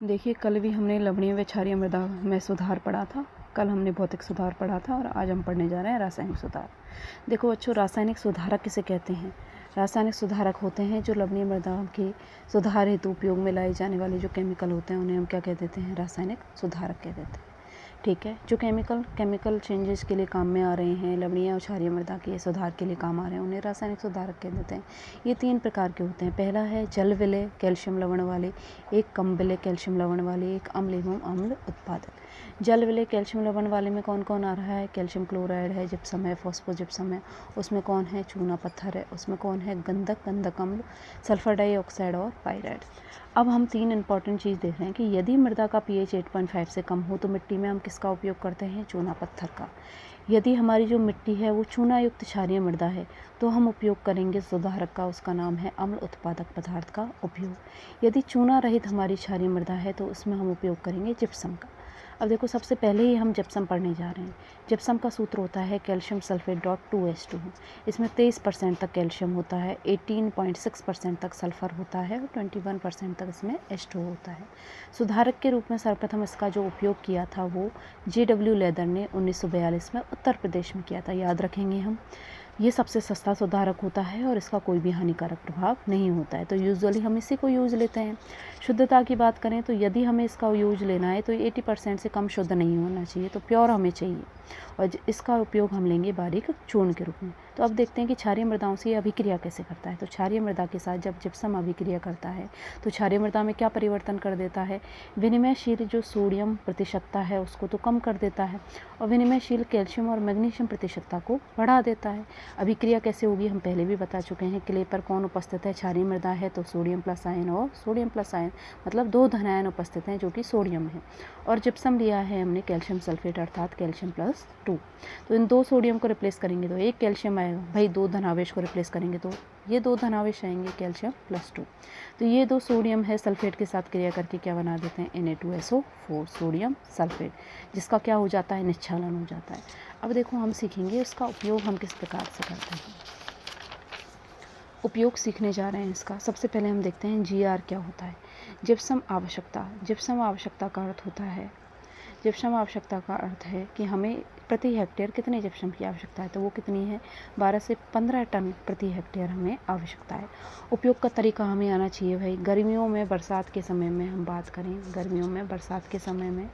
देखिए, कल भी हमने लवणीय व क्षारीय मृदा में सुधार पढ़ा था। कल हमने भौतिक सुधार पढ़ा था और आज हम पढ़ने जा रहे हैं रासायनिक सुधार। देखो बच्चों, रासायनिक सुधारक किसे कहते हैं? रासायनिक सुधारक होते हैं जो लवणीय मृदा के सुधार हेतु उपयोग में लाए जाने वाले जो केमिकल होते हैं उन्हें हम क्या कह देते हैं? रासायनिक सुधारक कह देते हैं। ठीक है, जो केमिकल चेंजेस के लिए काम में आ रहे हैं, लवणीय और क्षारीय मृदा के सुधार के लिए काम आ रहे हैं, उन्हें रासायनिक सुधारक कह देते हैं। ये 3 प्रकार के होते हैं। पहला है जल विलय कैल्शियम लवण वाले, एक कम विलय कैल्शियम लवण वाले, एक अम्ल एवं अम्ल उत्पादक। जल विलय कैल्शियम लवण वाले में कौन कौन आ रहा है? कैल्शियम क्लोराइड है, जिप्सम है, फॉस्फोजिप्सम है। उसमें कौन है? चूना पत्थर है। उसमें कौन है? गंधक अम्ल, सल्फर डाइऑक्साइड और पायराइड्स। अब हम 3 इंपॉर्टेंट चीज़ देख रहे हैं कि यदि मृदा का pH 8.5 से कम हो तो मिट्टी में हम किसका उपयोग करते हैं? चूना पत्थर का। यदि हमारी जो मिट्टी है वो चूना युक्त क्षारीय मृदा है तो हम उपयोग करेंगे सुधारक का, उसका नाम है अम्ल उत्पादक पदार्थ का उपयोग। यदि चूना रहित हमारी क्षारीय मृदा है तो उसमें हम उपयोग करेंगे जिप्सम का। अब देखो, सबसे पहले ही हम जिप्सम पढ़ने जा रहे हैं। जिप्सम का सूत्र होता है कैल्शियम सल्फेट डॉट 2H2। इसमें 23% तक कैल्शियम होता है, 18.6% तक सल्फर होता है और 21% तक इसमें H2 होता है। सुधारक के रूप में सर्वप्रथम इसका जो उपयोग किया था वो JW लेदर ने 1942 में उत्तर प्रदेश में किया था। याद रखेंगे हम। ये सबसे सस्ता सुधारक होता है और इसका कोई भी हानिकारक प्रभाव नहीं होता है, तो यूजुअली हम इसी को यूज़ लेते हैं। शुद्धता की बात करें तो यदि हमें इसका यूज लेना है तो 80% से कम शुद्ध नहीं होना चाहिए, तो प्योर हमें चाहिए और इसका उपयोग हम लेंगे बारीक चूर्ण के रूप में। तो अब देखते हैं कि क्षारीय मृदाओं से ये अभिक्रिया कैसे करता है। तो क्षारीय मृदा के साथ जब जिप्सम अभिक्रिया करता है तो क्षारीय मृदा में क्या परिवर्तन कर देता है? विनिमयशील जो सोडियम प्रतिशतता है उसको तो कम कर देता है और विनिमयशील कैल्शियम और मैग्नीशियम प्रतिशतता को बढ़ा देता है। अभिक्रिया कैसे होगी हम पहले भी बता चुके हैं। क्ले पर कौन उपस्थित है? क्षारीय मृदा है तो सोडियम प्लस आयन और सोडियम प्लस आयन, मतलब 2 धन आयन उपस्थित हैं जो कि सोडियम है। और जिप्सम लिया है हमने कैल्शियम सल्फेट अर्थात कैल्शियम प्लस 2। तो इन 2 सोडियम को रिप्लेस करेंगे तो 1 कैल्शियम आएगा। भाई 2 धनावेश को रिप्लेस करेंगे तो ये 2 धनावेश आएंगे, कैल्शियम प्लस 2। तो ये 2 सोडियम है सल्फेट के साथ क्रिया करके क्या बना देते हैं? Na2SO4 सोडियम सल्फेट, जिसका क्या हो जाता है? निश्चालन हो जाता है। अब देखो, हम सीखेंगे उसका उपयोग हम किस प्रकार से करते हैं। उपयोग सीखने जा रहे हैं इसका। सबसे पहले हम देखते हैं GR क्या होता है। जिप्सम आवश्यकता। जिप्सम आवश्यकता का अर्थ होता है, जिप्सम आवश्यकता का अर्थ है कि हमें प्रति हेक्टेयर कितने जिप्सम की आवश्यकता है, तो वो कितनी है? 12 से 15 टन प्रति हेक्टेयर हमें आवश्यकता है। उपयोग का तरीका हमें आना चाहिए भाई। गर्मियों में बरसात के समय में हम बात करें, गर्मियों में बरसात के समय में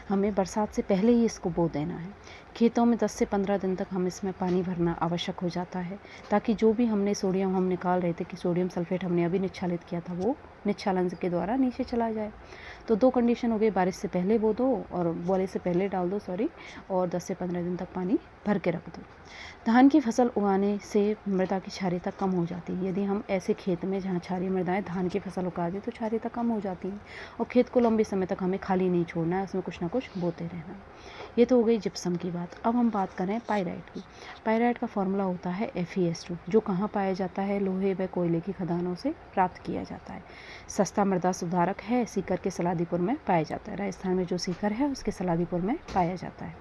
हमें बरसात से पहले ही इसको बो देना है। खेतों में 10 से 15 दिन तक हम इसमें पानी भरना आवश्यक हो जाता है ताकि जो भी हमने सोडियम हम निकाल रहे थे कि सोडियम सल्फेट हमने अभी निच्छालित किया था वो निच्छालन के द्वारा नीचे चला जाए। तो 2 कंडीशन हो गई, बारिश से पहले बो दो और बोले से पहले डाल दो और 10 से 15 दिन तक पानी भर के रख दो। धान की फसल उगाने से मृदा की क्षारीयता कम हो जाती है। यदि हम ऐसे खेत में जहाँ क्षारीय मृदाएं धान की फसल उगा दें तो क्षारीयता कम हो जाती है और खेत को लंबे समय तक हमें खाली नहीं छोड़ना है, उसमें कुछ ना कुछ बोते रहना है। ये तो हो गई जिप्सम की बात। अब हम बात करें पायराइट की। पायराइट का फॉर्मूला होता है FeS2, जो कहाँ पाया जाता है? लोहे व कोयले की खदानों से प्राप्त किया जाता है। सस्ता मृदा सुधारक है, सीकर के सलादीपुर में पाया जाता है। राजस्थान में जो सीकर है उसके सलादीपुर में पाया जाता है।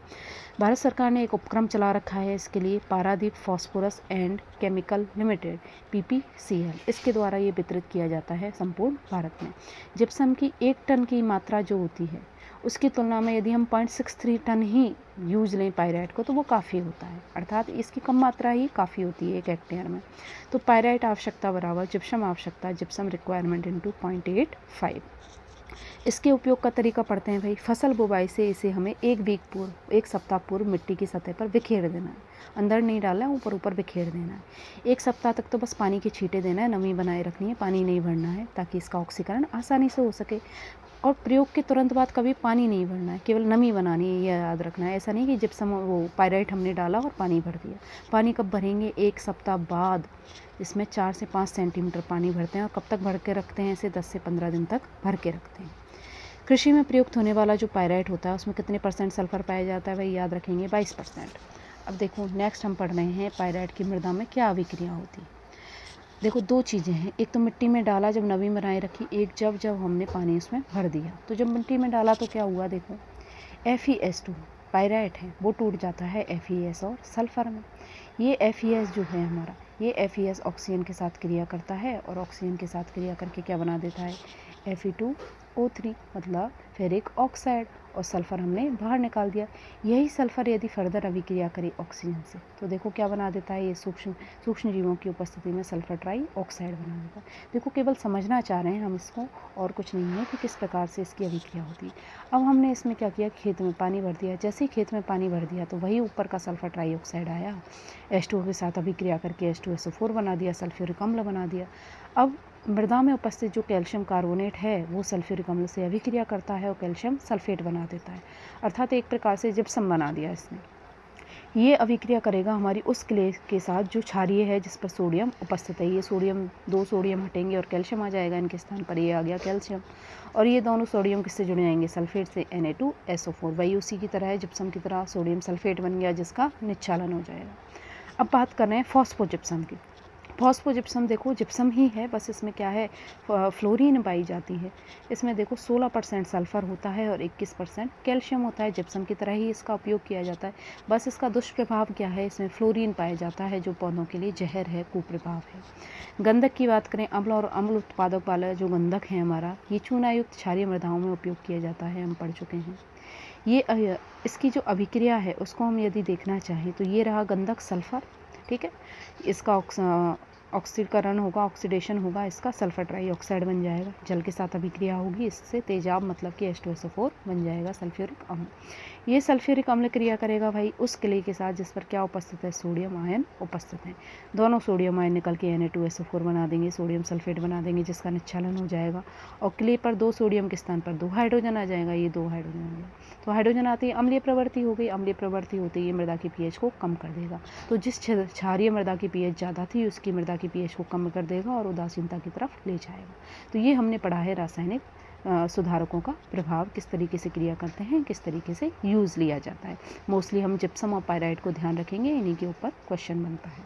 भारत सरकार ने एक उपक्रम चला रखा है इसके लिए, Paradip phosphorus and chemical limited PPCL। इसके द्वारा ये वितरित किया जाता है संपूर्ण भारत में। जिप्सम की 1 टन की मात्रा जो होती है उसकी तुलना में यदि हम 0.63 टन ही यूज लें पायराइट को तो वो काफ़ी होता है, अर्थात इसकी कम मात्रा ही काफ़ी होती है 1 हेक्टेयर में। तो पायराइट आवश्यकता बराबर जिप्सम आवश्यकता, जिप्सम रिक्वायरमेंट इंटू 0.85। इसके उपयोग का तरीका पढ़ते हैं भाई। फसल बुवाई से इसे हमें 1 सप्ताह पूर्व मिट्टी की सतह पर बिखेर देना है। अंदर नहीं डालना है, ऊपर ऊपर बिखेर देना है। 1 सप्ताह तक तो बस पानी के छींटे देना है, नमी बनाए रखनी है, पानी नहीं भरना है ताकि इसका ऑक्सीकरण आसानी से हो सके। और प्रयोग के तुरंत बाद कभी पानी नहीं भरना है, केवल नमी बनानी है, यह याद रखना है। ऐसा नहीं कि जिप्सम वो पायराइट हमने डाला और पानी भर दिया। पानी कब भरेंगे? 1 सप्ताह बाद इसमें 4 से 5 सेंटीमीटर पानी भरते हैं और कब तक भर के रखते हैं? इसे 10 से 15 दिन तक भर के रखते हैं। कृषि में प्रयुक्त होने वाला जो पायराइट होता है उसमें कितने % सल्फर पाया जाता है भाई? याद रखेंगे 22%। अब देखो, नेक्स्ट हम पढ़ रहे हैं पायराइट की मृदा में क्या अभिक्रिया होती है। देखो, 2 चीज़ें हैं। एक तो मिट्टी में डाला जब नमी बनाए रखी, एक जब हमने पानी उसमें भर दिया। तो जब मिट्टी में डाला तो क्या हुआ? देखो, FeS2 पायराइट है वो टूट जाता है FeS और सल्फर में। ये FeS जो है हमारा, ये FeS ऑक्सीजन के साथ क्रिया करता है और ऑक्सीजन के साथ क्रिया करके क्या बना देता है? Fe2 O3 मतलब फेरिक ऑक्साइड, और सल्फ़र हमने बाहर निकाल दिया। यही सल्फ़र यदि फर्दर अभिक्रिया करे ऑक्सीजन से तो देखो क्या बना देता है, ये सूक्ष्म जीवों की उपस्थिति में सल्फ़र ट्राई ऑक्साइड बना देता है। देखो केवल समझना चाह रहे हैं हम इसको, और कुछ नहीं है कि किस प्रकार से इसकी अभिक्रिया होती है। अब हमने इसमें क्या किया, खेत में पानी भर दिया। जैसे ही खेत में पानी भर दिया तो वही ऊपर का सल्फ़र ट्राई ऑक्साइड आया, H2O के साथ अभिक्रिया करके H2SO4 बना दिया, सल्फ्यूरिक अम्ल बना दिया। अब मृदा में उपस्थित जो कैल्शियम कार्बोनेट है वो सल्फ्यूरिक अम्ल से अभिक्रिया करता है और कैल्शियम सल्फेट बना देता है, अर्थात एक प्रकार से जिप्सम बना दिया इसने। ये अभिक्रिया करेगा हमारी उस क्ले के साथ जो क्षारीय है जिस पर सोडियम उपस्थित है। ये सोडियम, 2 सोडियम हटेंगे और कैल्शियम आ जाएगा इनके स्थान पर, ये आ गया कैल्शियम। और ये दोनों सोडियम किससे जुड़ जाएंगे, सल्फेट से, Na2SO4। वही उसी की तरह है, जिप्सम की तरह सोडियम सल्फेट बन गया जिसका निच्छालन हो जाएगा। अब बात कर रहे हैं फॉस्फोजिप्सम की। फॉस्फोजिप्सम देखो जिप्सम ही है, बस इसमें क्या है, फ्लोरीन पाई जाती है। इसमें देखो 16% सल्फ़र होता है और 21% कैल्शियम होता है। जिप्सम की तरह ही इसका उपयोग किया जाता है, बस इसका दुष्प्रभाव क्या है, इसमें फ्लोरीन पाया जाता है जो पौधों के लिए जहर है, कुप्रभाव है। गंधक की बात करें, अम्ल और अम्ल उत्पादक वाला जो गंधक है हमारा, ये चूनायुक्त क्षारीय मृदाओं में उपयोग किया जाता है, हम पढ़ चुके हैं। ये इसकी जो अभिक्रिया है उसको हम यदि देखना चाहें तो ये रहा गंधक सल्फ़र, ठीक है। इसका ऑक्सीकरण होगा, ऑक्सीडेशन होगा, इसका सल्फर ट्राईऑक्साइड बन जाएगा, जल के साथ अभिक्रिया होगी, इससे तेजाब मतलब कि H2SO4 बन जाएगा, सल्फ्यूरिक अम्ल। ये सल्फ्यूरिक अम्ल क्रिया करेगा भाई उस क्ले के साथ जिस पर क्या उपस्थित है, सोडियम आयन उपस्थित है। दोनों सोडियम आयन निकल के Na2SO4 बना देंगे, सोडियम सल्फेट बना देंगे जिसका निच्छालन हो जाएगा, और क्ले पर 2 सोडियम के स्थान पर 2 हाइड्रोजन आ जाएगा, ये 2 हाइड्रोजन आ गया। तो हाइड्रोजन आते ही अम्लीय प्रवृत्ति हो गई, अम्लीय प्रवृत्ति होते ही मृदा की पीएच को कम कर देगा। तो जिस क्षारीय मृदा की पीएच ज़्यादा थी उसकी मृदा की पीएच को कम कर देगा और उदासीनता की तरफ ले जाएगा। तो ये हमने पढ़ा है रासायनिक सुधारकों का प्रभाव किस तरीके से क्रिया करते हैं, किस तरीके से यूज़ लिया जाता है। मोस्टली हम जिप्सम और पायराइट को ध्यान रखेंगे, इन्हीं के ऊपर क्वेश्चन बनता है।